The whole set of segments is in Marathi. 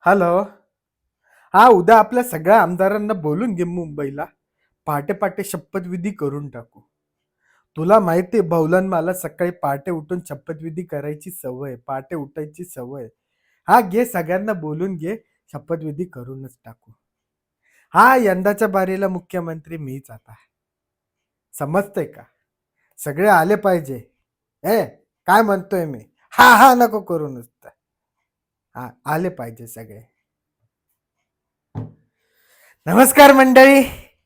हॅलो. हा, उद्या आपल्या सगळ्या आमदारांना बोलून घे मुंबईला. पहाटे पहाटे शपथविधी करून टाकू. तुला माहितीये बहुलन मला सकाळी पहाटे उठून शपथविधी करायची सवय, पहाटे उठायची सवय. हा, घे सगळ्यांना बोलून घे. शपथविधी करूनच टाकू. हा, यंदाच्या बारीला मुख्यमंत्री मीच आता. समजतंय का? सगळे आले पाहिजे. ए, काय म्हणतोय मी? हा हा नको करू नुसतं. हा, आले पाहिजे सगळे. नमस्कार मंडळी.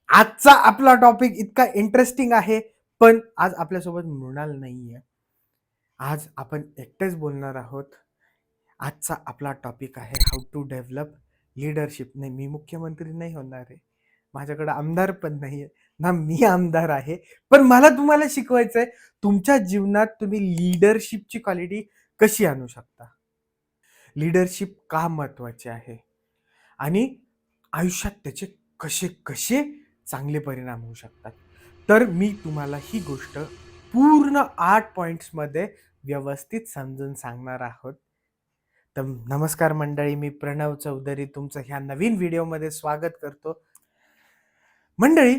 आजचा आपला टॉपिक इतका इंटरेस्टिंग आहे, पण आज आपल्यासोबत मृणाल नाहीये. आज आपण एकटेच बोलणार आहोत. आजचा आपला टॉपिक आहे हाऊ टू डेव्हलप लीडरशिप. नाही, मी मुख्यमंत्री नाही होणार आहे. माझ्याकडे आमदार पण नाहीये ना, मी आमदार आहे. पण मला तुम्हाला शिकवायचंय तुमच्या जीवनात तुम्ही लीडरशिपची क्वालिटी कशी आणू शकता. लीडरशिप का महत्वाची आहे आणि आयुष्यात त्याचे कसे कसे चांगले परिणाम होऊ शकतात. तर मी तुम्हाला ही गोष्ट पूर्ण 8 पॉइंट्समध्ये व्यवस्थित समजून सांगणार आहोत. तर नमस्कार मंडळी, मी प्रणव चौधरी तुमचं ह्या नवीन व्हिडिओमध्ये स्वागत करतो. मंडळी,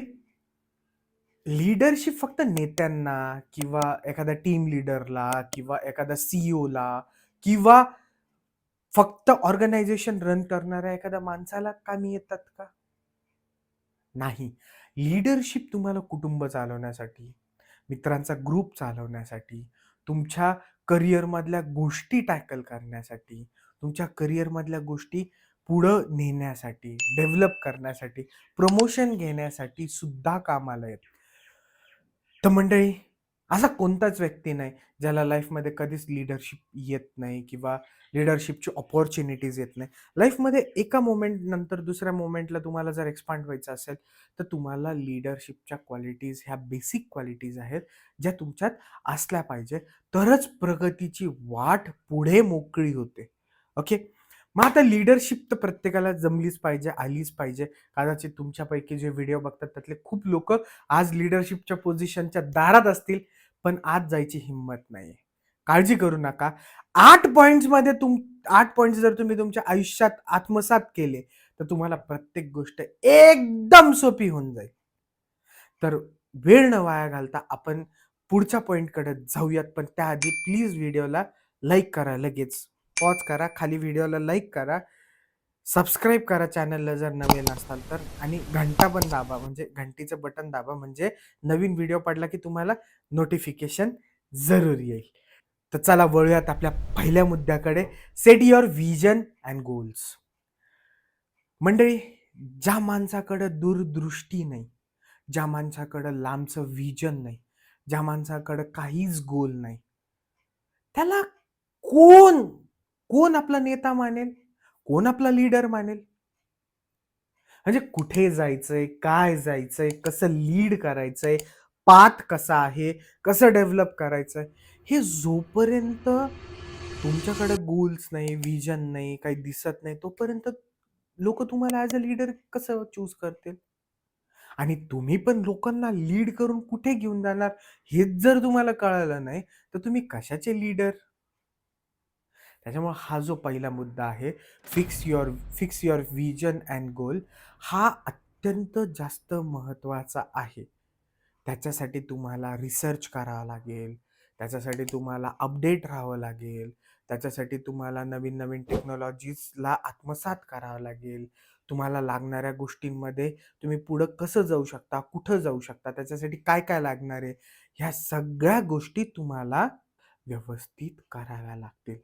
लीडरशिप फक्त नेत्यांना किंवा एखाद्या टीम लीडरला किंवा एखाद्या सीईओला किंवा फक्त ऑर्गनायझेशन रन करणाऱ्या एखाद्या माणसाला कामी येतात का? नाही. लीडरशिप तुम्हाला कुटुंब चालवण्यासाठी, मित्रांचा ग्रुप चालवण्यासाठी, तुमच्या करिअरमधल्या गोष्टी टॅकल करण्यासाठी, तुमच्या करिअरमधल्या गोष्टी पुढं नेण्यासाठी, डेव्हलप करण्यासाठी, प्रमोशन घेण्यासाठी सुद्धा कामाला येते. तर मंडळी, असा कोणताच व्यक्ती नाही ज्याला लाईफमध्ये कधीच लीडरशिप येत नाही किंवा लीडरशिपची अपॉर्च्युनिटीज येत नाही. लाईफमध्ये एका मोमेंट नंतर दुसऱ्या मोमेंटला तुम्हाला जर एक्सपांड व्हायचं असेल, तर तुम्हाला लीडरशिपच्या क्वालिटीज ह्या बेसिक क्वालिटीज आहेत ज्या तुमच्यात असल्या पाहिजे. तरच प्रगतीची वाट पुढे मोकळी होते. ओके. मग आता लीडरशिप तर प्रत्येकाला जमलीच पाहिजे, आलीच पाहिजे. कदाचित तुमच्यापैकी जे व्हिडिओ बघतात त्यातले खूप लोक आज लीडरशिपच्या पोझिशनच्या दारात असतील, पण आज जायची हिंमत नाहीये. काळजी करू नका. 8 पॉइंट्समध्ये 8 पॉइंट्स जर तुम्ही तुमच्या आयुष्यात आत्मसात केले, तर तुम्हाला प्रत्येक गोष्ट एकदम सोपी होऊन जाईल. तर वेळ न वाया घालता आपण पुढच्या पॉइंटकडे जाऊयात. पण त्याआधी प्लीज व्हिडिओला लाईक करा. लगेच पॉज करा, खाली व्हिडिओला लाईक करा, सबस्क्राईब करा चॅनलला जर नवीन असाल तर, आणि घंटा पण दाबा, म्हणजे घंटीचं बटन दाबा, म्हणजे नवीन व्हिडिओ पडला की तुम्हाला नोटिफिकेशन जरूर येईल. तर चला वळूयात आपल्या पहिल्या मुद्द्याकडे. Set your vision and goals. मंडळी, ज्या माणसाकडं दूरदृष्टी नाही, ज्या माणसाकडं लांबचं व्हिजन नाही, ज्या माणसाकडं काहीच गोल नाही, त्याला कोण कोण आपला नेता मानेल, कोण आपला लीडर मानेल? म्हणजे कुठे जायचंय, काय जायचंय, कसं लीड करायचंय, पाथ कसा आहे, कसं डेव्हलप करायचंय, हे जोपर्यंत तुमच्याकडे गोल्स नाही, व्हिजन नाही, काही दिसत नाही, तोपर्यंत लोक तुम्हाला ॲज अ लीडर कसं चूज करतील? आणि तुम्ही पण लोकांना लीड करून कुठे घेऊन जाणार, हेच जर तुम्हाला कळालं नाही, तर तुम्ही कशाचे लीडर? त्याच्यामुळे हा जो पहिला मुद्दा आहे, फिक्स युअर व्हिजन अँड गोल, हा अत्यंत जास्त महत्त्वाचा आहे. त्याच्यासाठी तुम्हाला रिसर्च करावा लागेल, त्याच्यासाठी तुम्हाला अपडेट राहावं लागेल, त्याच्यासाठी तुम्हाला नवीन नवीन टेक्नॉलॉजीजला आत्मसात करावं लागेल. तुम्हाला लागणाऱ्या गोष्टींमध्ये तुम्ही पुढं कसं जाऊ शकता, कुठं जाऊ शकता, त्याच्यासाठी काय काय लागणार आहे, ह्या सगळ्या गोष्टी तुम्हाला व्यवस्थित कराव्या लागतील.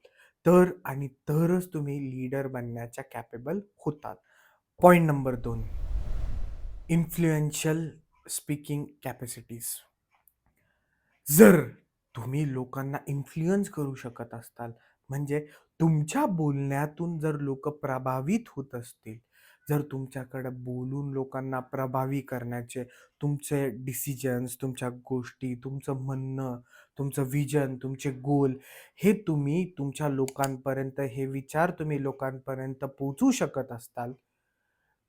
तर आणि तरच तुम्ही लीडर बनण्याच्या कॅपेबल होतात. Point number 2, influential speaking capacities. जर तुम्ही लोकांना इन्फ्लुअन्स करू शकत असताल, म्हणजे तुमच्या बोलण्यातून जर लोक प्रभावित होत असतील, जर तुमच्याकडे बोलून लोकांना प्रभावी करण्याचे तुमचे डिसिजन्स, तुमच्या गोष्टी, तुमचं म्हणणं, तुमचं विजन, तुमचे गोल, हे तुम्ही तुमच्या लोकांपर्यंत, हे विचार तुम्ही लोकांपर्यंत पोहोचू शकत असताल,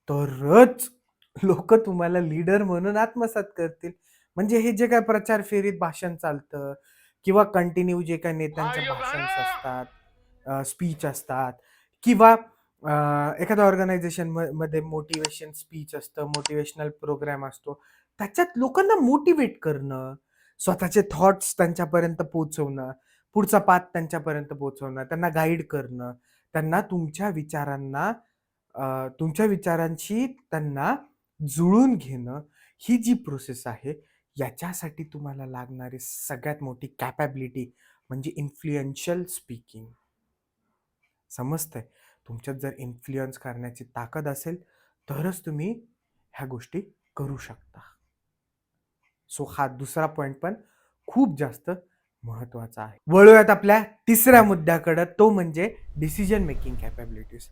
तरच लोक तुम्हाला लीडर म्हणून आत्मसात करतील. म्हणजे हे जे काय प्रचार फेरीत भाषण चालतं किंवा कंटिन्यू जे काही नेत्यांचे भाषण असतात, स्पीच असतात, किंवा एखाद्या ऑर्गनायझेशन मध्ये मोटिवेशन स्पीच असतं, मोटिवेशनल प्रोग्राम असतो. त्याच्यात लोकांना मोटिवेट करणं, स्वतःचे थॉट्स त्यांच्यापर्यंत पोहोचवणं, पुढचा पाथ त्यांच्यापर्यंत पोहोचवणं, त्यांना गाईड करणं, त्यांना तुमच्या विचारांशी त्यांना जुळवून घेणं, ही जी प्रोसेस आहे, याच्यासाठी तुम्हाला लागणारी सगळ्यात मोठी कॅपॅबिलिटी म्हणजे इन्फ्लुएन्शियल स्पीकिंग. समजतंय? तुमच्यात जर इन्फ्लुअन्स करण्याची ताकद असेल, तरच तुम्ही ह्या गोष्टी करू शकता. सो हा दुसरा पॉइंट पण खूप जास्त महत्त्वाचा आहे. वळूयात आपल्या तिसऱ्या मुद्द्याकडं, तो म्हणजे डिसिजन मेकिंग कॅपॅबिलिटीज.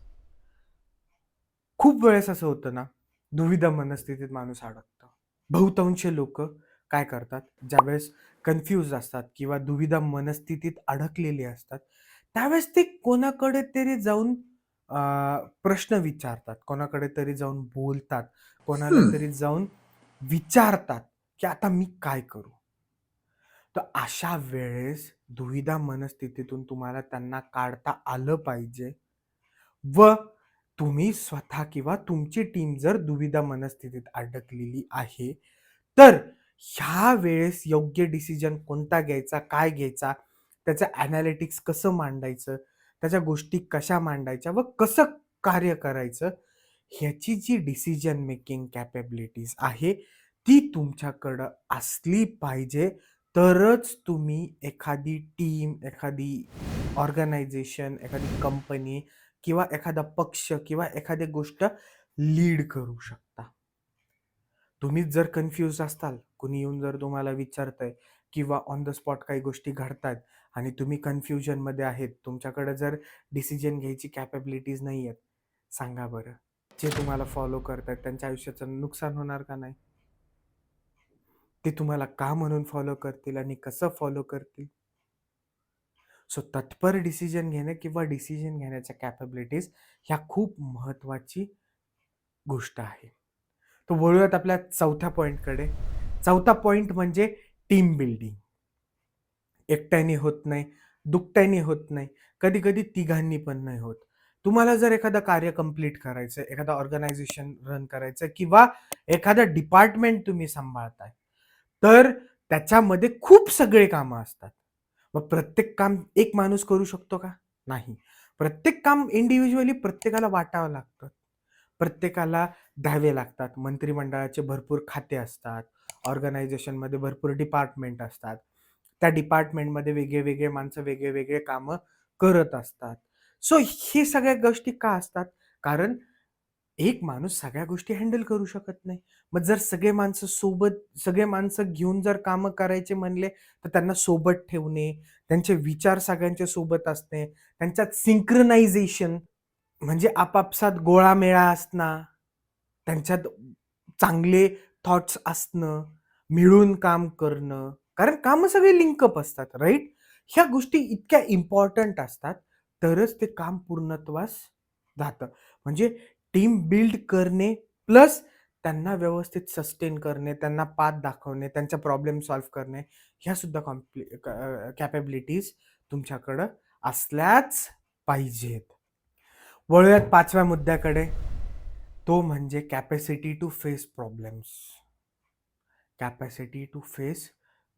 खूप वेळेस असं होतं ना, दुविधा मनस्थितीत माणूस अडकतो. बहुतांश लोकं काय करतात, ज्यावेळेस कन्फ्यूज असतात किंवा दुविधा मनस्थितीत अडकलेली असतात, त्यावेळेस ते कोणाकडे तरी जाऊन प्रश्न विचारतात, कोणाकडे तरी जाऊन बोलतात, कोणाला तरी जाऊन विचारतात, की आता मी काय करू? तर अशा वेळेस दुविधा मनस्थितीतून तुम्हाला त्यांना काढता आलं पाहिजे व तुम्ही स्वतः किंवा तुमची टीम जर दुविधा मनस्थितीत अडकलेली आहे, तर ह्या वेळेस योग्य डिसिजन कोणता घ्यायचा, काय घ्यायचा, त्याचं ॲनालिटिक्स कसं मांडायचं, त्याच्या गोष्टी कशा मांडायच्या व कसं कार्य करायचं, ह्याची जी डिसिजन मेकिंग कॅपॅबिलिटीज आहे, ती तुमच्याकडं असली पाहिजे. तरच तुम्ही एखादी टीम, एखादी ऑर्गनायझेशन, एखादी कंपनी किंवा एखादा पक्ष किंवा एखादी गोष्ट लीड करू शकता. तुम्हीच जर कन्फ्यूज असताल, कुणी येऊन जर तुम्हाला विचारतंय किंवा ऑन द स्पॉट काही गोष्टी घडतायत आणि तुम्ही कन्फ्युजनमध्ये आहेत, तुमच्याकडे जर डिसिजन घ्यायची कॅपॅबिलिटीज नाही आहेत, सांगा बरं, जे तुम्हाला फॉलो करतायत त्यांच्या आयुष्याचं नुकसान होणार का नाही? ते तुम्हाला का म्हणून फॉलो करतील आणि कसं फॉलो करतील? सो तत्पर डिसिजन घेणे किंवा डिसिजन घेण्याच्या कॅपॅबिलिटीज ह्या खूप महत्त्वाची गोष्ट आहे. तर वळूयात आपल्या चौथ्या पॉईंटकडे. चौथा पॉईंट म्हणजे टीम बिल्डिंग. एकट्याने होत नाही, दुकट्याने होत नाही, कधी-कधी तिघांनी पण नाही होत. तुम्हाला जर एखादं कार्य कंप्लीट करायचं, एखादं ऑर्गनायझेशन रन करायचं किंवा एखादं डिपार्टमेंट तुम्ही सांभाळताय, तर त्याच्यामध्ये खूप सगळे कामं असतात. मग प्रत्येक काम एक माणूस करू शकतो का? नाही. प्रत्येक काम इंडिव्हिज्युअली प्रत्येकाला वाटावं लागतं. प्रत्येकाला द्यावे लागतात. मंत्रिमंडळाचे भरपूर खाते असतात. ऑर्गनायझेशनमध्ये भरपूर डिपार्टमेंट असतात. त्या डिपार्टमेंटमध्ये वेगळे-वेगळे माणसं वेगळे-वेगळे कामं करत असतात. सो हे सगळ्या गोष्टी का असतात? कारण एक माणूस सगळ्या गोष्टी हँडल करू शकत नाही. मग जर सगळे माणसं घेऊन जर कामं करायचे म्हणले, तर त्यांना सोबत ठेवणे, त्यांचे विचार सगळ्यांच्या सोबत असणे, त्यांच्यात सिंक्रोनायझेशन म्हणजे आपापसात गोळामेळा असणं, त्यांच्यात चांगले थॉट्स असणं, मिळून काम करणं. कारण कामं सगळे लिंकअप असतात, राइट? ह्या गोष्टी इतक्या इम्पॉर्टंट असतात, तरच ते काम पूर्णत्वास जातं. म्हणजे टीम बिल्ड करणे प्लस त्यांना व्यवस्थित सस्टेन करणे, त्यांना पाथ दाखवणे, त्यांचा प्रॉब्लेम सॉल्व्ह करणे, ह्या सुद्धा कॅपॅबिलिटीज तुमच्याकडं असल्याच पाहिजेत. वळूयात 5व्या मुद्द्याकडे. तो म्हणजे capacity to face problems. Capacity to face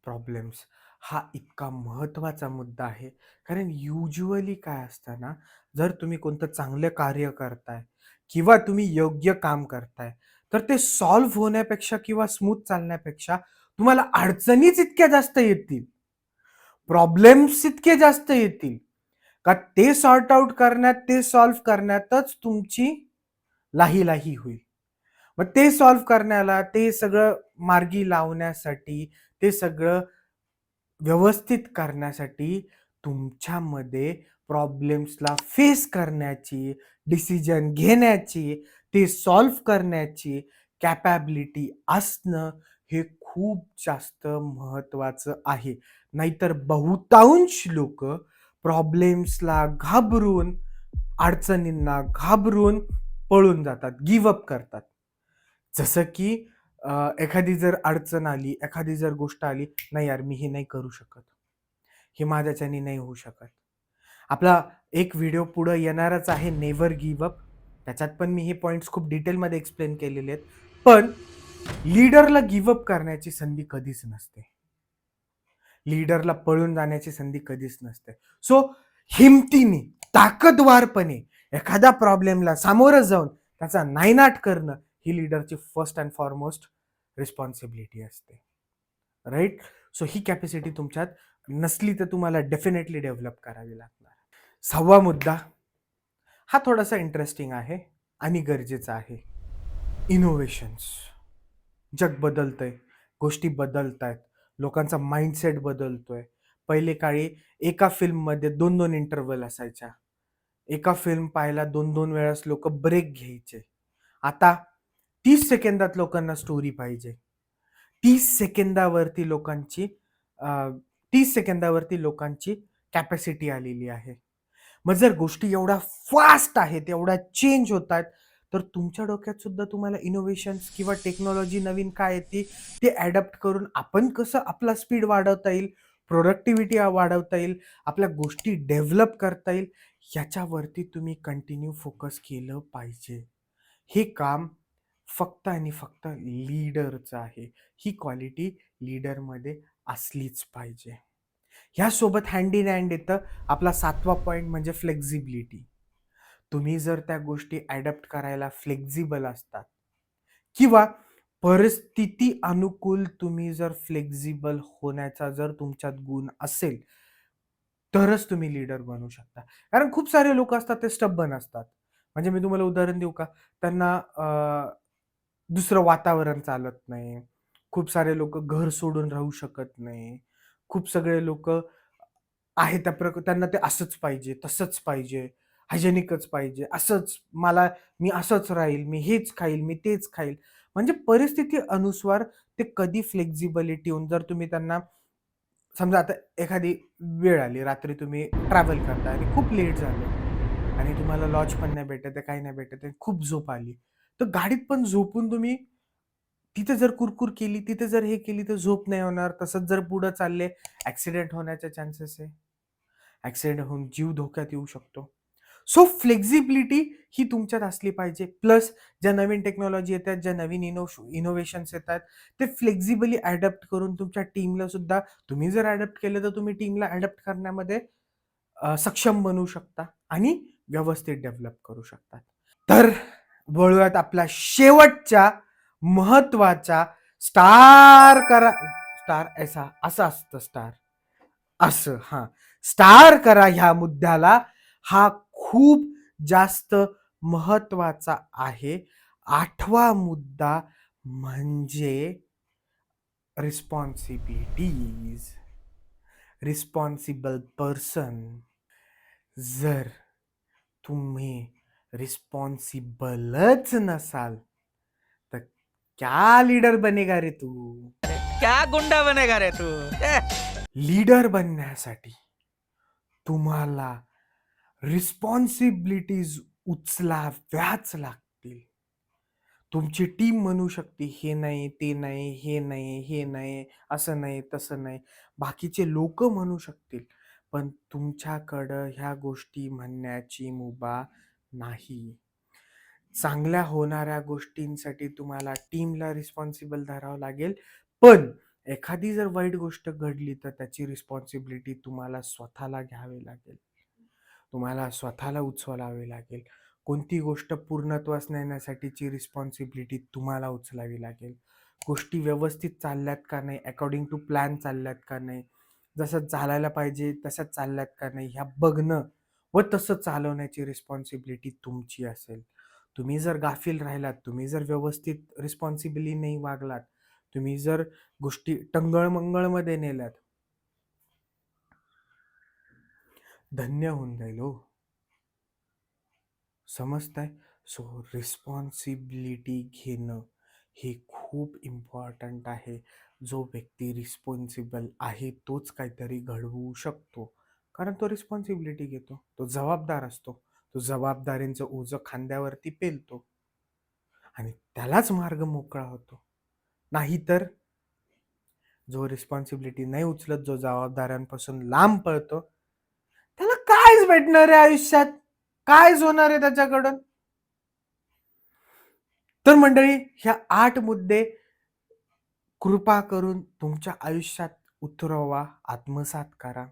problems हा इतका महत्त्वाचा मुद्दा आहे. कारण युज्युअली काय असतं ना, जर तुम्ही कोणतं चांगलं कार्य करताय किंवा तुम्ही योग्य काम करताय, तर ते सॉल्व्ह होण्यापेक्षा किंवा स्मूथ चालण्यापेक्षा तुम्हाला अडचणीच इतक्या जास्त येतील. प्रॉब्लेम्स इतके जास्त येतील का ते सॉर्ट आउट करण्यात, ते सॉल्व्ह करण्यातच तुमची लाही-लाही होईल. मग ते सॉल्व्ह करण्याला, ते सगळं मार्गी लावण्यासाठी, ते सगळं व्यवस्थित करण्यासाठी तुमच्यामध्ये प्रॉब्लेम्सला फेस करण्याची, डिसिजन घेण्याची, ते सॉल्व्ह करण्याची कॅपॅबिलिटी असणं हे खूप जास्त महत्त्वाचं आहे. नाहीतर बहुतांश लोकं प्रॉब्लेम्सला घाबरून, अडचणींना घाबरून पळून जातात, गिव्ह अप करतात. जसं की एखादी जर अडचण आली, एखादी जर गोष्ट आली, "नाही यार, मी हे नाही करू शकत. हे माझ्याच्याने नाही होऊ शकत." आपला एक व्हिडिओ पुढं येणारच आहे, नेव्हर गिव्ह अप. त्याच्यात पण मी हे पॉइंट्स खूप डिटेलमध्ये एक्सप्लेन केलेले आहेत. पण लीडरला गिव्ह करण्याची संधी कधीच नसते. लीडरला पळून जाण्याची संधी कधीच नसते. सो हिमतीने, ताकदवारपणे एखाद्या प्रॉब्लेमला सामोरं जाऊन त्याचा नायनाट करणं ही लीडरची फर्स्ट अँड फॉरमोस्ट रिस्पॉन्सिबिलिटी असते. राईट? सो ही कॅपॅसिटी तुमच्यात नसली तर तुम्हाला डेफिनेटली डेव्हलप करावी लागणार. 6वा मुद्दा हा थोडासा इंटरेस्टिंग आहे आणि गरजेचा आहे. इनोव्हेशन्स. जग बदलतंय, गोष्टी बदलतायत, लोकांचा माइंडसेट बदलतोय. पहिले काळी एका फिल्ममध्ये 2-2 इंटरव्हल असायच्या. एका फिल्म पाहायला 2-2 वेळेस लोकं ब्रेक घ्यायचे. आता 30 सेकंदात लोकांना स्टोरी पाहिजे. 30 सेकंदावरती लोकांची अ, 30 सेकंदावरती लोकांची कॅपॅसिटी आलेली आहे. मग जर गोष्टी एवढ्या फास्ट आहेत, एवढ्या चेंज होतायत, तर तुमच्या डोक्यात सुद्धा तुम्हाला इनोव्हेशन्स किंवा टेक्नॉलॉजी नवीन काय येते ते अडॅप्ट करून आपण कसं आपला स्पीड वाढवता येईल, प्रोडक्टिव्हिटी वाढवता येईल, आपल्या गोष्टी डेव्हलप करता येईल, याच्यावरती तुम्ही कंटिन्यू फोकस केलं पाहिजे. हे काम फक्त आणि फक्त लीडरचं आहे. ही क्वालिटी लीडरमध्ये असलीच पाहिजे. ह्यासोबत हँड इन हँड येतं आपला 7वा पॉइंट म्हणजे फ्लेक्झिबिलिटी. तुम्ही जर त्या गोष्टी अडॅप्ट करायला फ्लेक्झिबल असतात किंवा परिस्थिती अनुकूल तुम्ही जर फ्लेक्झिबल होण्याचा जर तुमच्यात गुण असेल, तरच तुम्ही लीडर बनू शकता. कारण खूप सारे लोक असतात ते स्टबर्न असतात. म्हणजे मी तुम्हाला उदाहरण देऊ का? त्यांना दुसरं वातावरण चालत नाही. खूप सारे लोकं घर सोडून राहू शकत नाही. खूप सगळे लोकं आहेत त्यांना ते असंच पाहिजे, तसंच पाहिजे, हायजेनिकच पाहिजे, असंच मी असंच राहील, मी हेच खाईल, मी तेच खाईल. म्हणजे परिस्थिती अनुसार ते कधी फ्लेक्सिबिलिटी होऊन जर तुम्ही त्यांना समजा आता एखादी वेळ आली, रात्री तुम्ही ट्रॅव्हल करताय आणि खूप लेट झालं आणि तुम्हाला लॉज पण नाही भेटत आहे, काही नाही भेटत आहे, खूप झोप आली. तर गाडीत पण झोपून तुम्ही तिथे जर कुरकुर केली, तिथे जर हे केली तर झोप नाही होणार. तसंच जर पुढे चालले, ॲक्सिडेंट होण्याचे चान्सेस आहे. ॲक्सिडेंट होऊन जीव धोक्यात येऊ शकतो. सो फ्लेक्सिबिलिटी ही तुमच्यात असली पाहिजे. प्लस ज्या नवीन टेक्नॉलॉजी येतात, ज्या नवीन इनोव्हेशन्स येतात, ते फ्लेक्सिबली अडॅप्ट करून तुमच्या टीमला सुद्धा तुम्ही जर अडॅप्ट केलं, तर तुम्ही टीमला अडॅप्ट करण्यामध्ये सक्षम बनू शकता आणि व्यवस्थित डेव्हलप करू शकता. तर वळूयात आपल्या शेवटच्या महत्वाच्या स्टार करा स्टार ऐसा असं असतं स्टार असं हां. स्टार करा ह्या मुद्द्याला हा खूप जास्त महत्वाचा आहे. 8वा मुद्दा म्हणजे रिस्पॉन्सिबिलिटीज. Responsible person. जर तुम्ही रिस्पॉन्सिबलच नसाल, तर क्या लीडर बनेगा रे तू? क्या गुंडा बनेगा रे तू लीडर बनण्यासाठी तुम्हाला रिस्पॉन्सिबिलिटीज उचलाव्याच लागतील. तुमची टीम म्हणू शकते, "हे नाही, ते नाही, हे नाही, हे नाही, असं नाही, तसं नाही." बाकीचे लोकं म्हणू शकतील, पण तुमच्याकडं ह्या गोष्टी म्हणण्याची मुभा नाही. चांगल्या होणाऱ्या गोष्टींसाठी तुम्हाला टीमला रिस्पॉन्सिबल धरावं लागेल. पण एखादी जर वाईट गोष्ट घडली, तर त्याची रिस्पॉन्सिबिलिटी तुम्हाला स्वतःला घ्यावी लागेल. तुम्हाला स्वतःला उचलावी लागेल. कोणती गोष्ट पूर्णत्वास नेण्यासाठीची रिस्पॉन्सिबिलिटी तुम्हाला उचलावी लागेल. गोष्टी व्यवस्थित चालल्यात का नाही, अकॉर्डिंग टू प्लॅन चालल्यात का नाही, जसं चालायला पाहिजे तसं चालल्यात का नाही, ह्या बघणं व तसं चालवण्याची रिस्पॉन्सिबिलिटी तुमची असेल. तुम्ही जर गाफील राहिलात, तुम्ही जर व्यवस्थित रिस्पॉन्सिबली नाही वागलात, तुम्ही जर गोष्टी टंगळ-मंगळमध्ये नेल्यात, धन्य होऊन जाईल हो. समजताय? सो रिस्पॉन्सिबिलिटी घेणं हे खूप इम्पॉर्टंट आहे. जो व्यक्ती रिस्पॉन्सिबल आहे तोच काहीतरी घडवू शकतो. कारण तो रिस्पॉन्सिबिलिटी घेतो. तो जबाबदार असतो. तो जबाबदारीचं ओझं खांद्यावरती पेलतो आणि त्यालाच मार्ग मोकळा होतो. नाहीतर जो रिस्पॉन्सिबिलिटी नाही उचलत, जो जबाबदाऱ्यांपासून लांब पळतो, त्याला कायच भेटणार आहे आयुष्यात? कायच होणार आहे त्याच्याकडून? तर मंडळी, ह्या 8 मुद्दे कृपा करून तुमच्या आयुष्यात उतरवा, आत्मसात करा.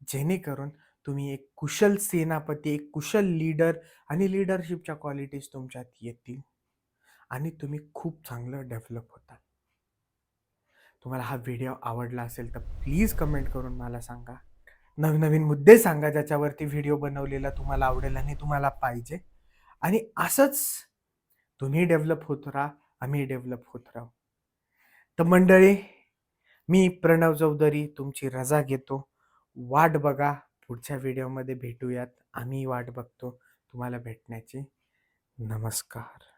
जेणेकरून तुम्ही एक कुशल सेनापती, एक कुशल लीडर आणि लीडरशिपच्या क्वालिटीज तुमच्यात येतील आणि तुम्ही खूप चांगलं डेव्हलप होताल. तुम्हाला हा व्हिडिओ आवडला असेल तर प्लीज कमेंट करून मला सांगा. नवीन-नवीन मुद्दे सांगा ज्याच्यावरती व्हिडिओ बनवलेला तुम्हाला आवडेल आणि तुम्हाला पाहिजे. आणि असंच तुम्ही डेव्हलप होत राहा, आम्ही डेव्हलप होत राहू. तर मंडळी, मी प्रणव चौधरी तुमची रजा घेतो. वाट बघा, पुढच्या व्हिडिओमध्ये भेटूयात. आम्ही वाट बघतो तुम्हाला भेटण्याची. नमस्कार.